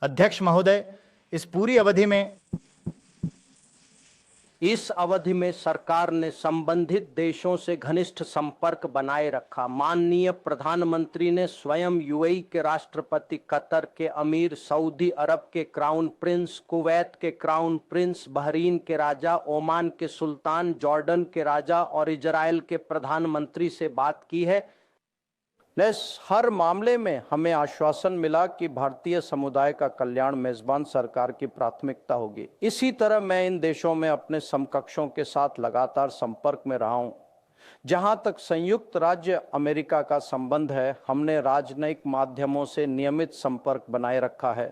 अध्यक्ष महोदय, इस अवधि में सरकार ने संबंधित देशों से घनिष्ठ संपर्क बनाए रखा। माननीय प्रधानमंत्री ने स्वयं यूएई के राष्ट्रपति, कतर के अमीर, सऊदी अरब के क्राउन प्रिंस, कुवैत के क्राउन प्रिंस, बहरीन के राजा, ओमान के सुल्तान, जॉर्डन के राजा और इजराइल के प्रधानमंत्री से बात की है। हर मामले में हमें आश्वासन मिला कि भारतीय समुदाय का कल्याण मेजबान सरकार की प्राथमिकता होगी। इसी तरह मैं इन देशों में अपने समकक्षों के साथ लगातार संपर्क में रहा हूं। जहां तक संयुक्त राज्य अमेरिका का संबंध है, हमने राजनयिक माध्यमों से नियमित संपर्क बनाए रखा है।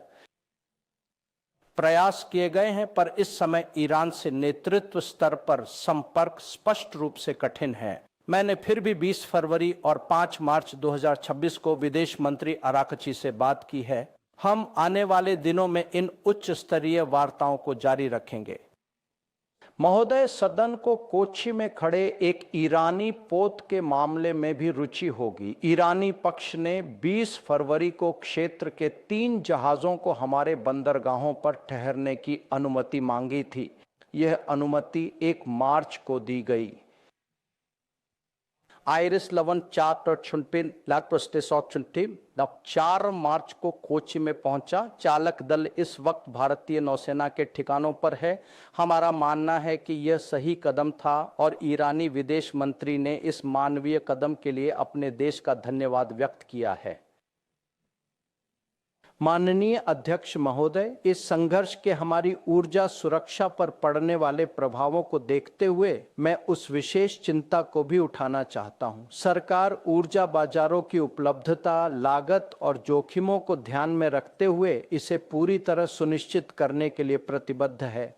प्रयास किए गए हैं, पर इस समय ईरान से नेतृत्व स्तर पर संपर्क स्पष्ट रूप से कठिन है। मैंने फिर भी 20 फरवरी और 5 मार्च 2026 को विदेश मंत्री अराकची से बात की है। हम आने वाले दिनों में इन उच्च स्तरीय वार्ताओं को जारी रखेंगे। महोदय, सदन को कोच्चि में खड़े एक ईरानी पोत के मामले में भी रुचि होगी। ईरानी पक्ष ने 20 फरवरी को क्षेत्र के 3 जहाजों को हमारे बंदरगाहों पर ठहरने की अनुमति मांगी थी। यह अनुमति 1 मार्च को दी गई। आइरिस लवन 4 मार्च को कोच्चि में पहुंचा। चालक दल इस वक्त भारतीय नौसेना के ठिकानों पर है। हमारा मानना है कि यह सही कदम था और ईरानी विदेश मंत्री ने इस मानवीय कदम के लिए अपने देश का धन्यवाद व्यक्त किया है। माननीय अध्यक्ष महोदय, इस संघर्ष के हमारी ऊर्जा सुरक्षा पर पड़ने वाले प्रभावों को देखते हुए मैं उस विशेष चिंता को भी उठाना चाहता हूं। सरकार ऊर्जा बाजारों की उपलब्धता, लागत और जोखिमों को ध्यान में रखते हुए इसे पूरी तरह सुनिश्चित करने के लिए प्रतिबद्ध है।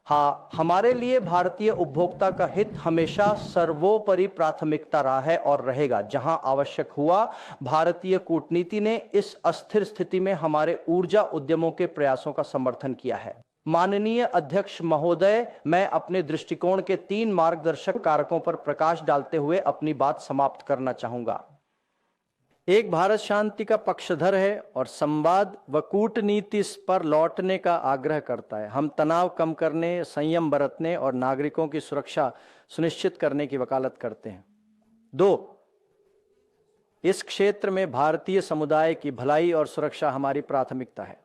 हाँ, हमारे लिए भारतीय उपभोक्ता का हित हमेशा सर्वोपरि प्राथमिकता रहा है और रहेगा। जहां आवश्यक हुआ, भारतीय कूटनीति ने इस अस्थिर स्थिति में हमारे ऊर्जा उद्यमों के प्रयासों का समर्थन किया है। माननीय अध्यक्ष महोदय, मैं अपने दृष्टिकोण के 3 मार्गदर्शक कारकों पर प्रकाश डालते हुए अपनी बात समाप्त करना चाहूंगा। एक, भारत शांति का पक्षधर है और संवाद व कूटनीति पर लौटने का आग्रह करता है। हम तनाव कम करने, संयम बरतने और नागरिकों की सुरक्षा सुनिश्चित करने की वकालत करते हैं। 2, इस क्षेत्र में भारतीय समुदाय की भलाई और सुरक्षा हमारी प्राथमिकता है।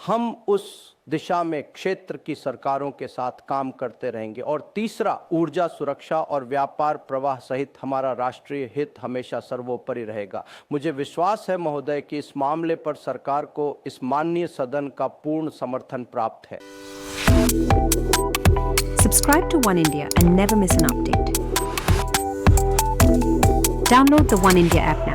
हम उस दिशा में क्षेत्र की सरकारों के साथ काम करते रहेंगे। और तीसरा, ऊर्जा सुरक्षा और व्यापार प्रवाह सहित हमारा राष्ट्रीय हित हमेशा सर्वोपरि रहेगा। मुझे विश्वास है महोदय कि इस मामले पर सरकार को इस माननीय सदन का पूर्ण समर्थन प्राप्त है। Subscribe to One India and never miss an update. Download the One India app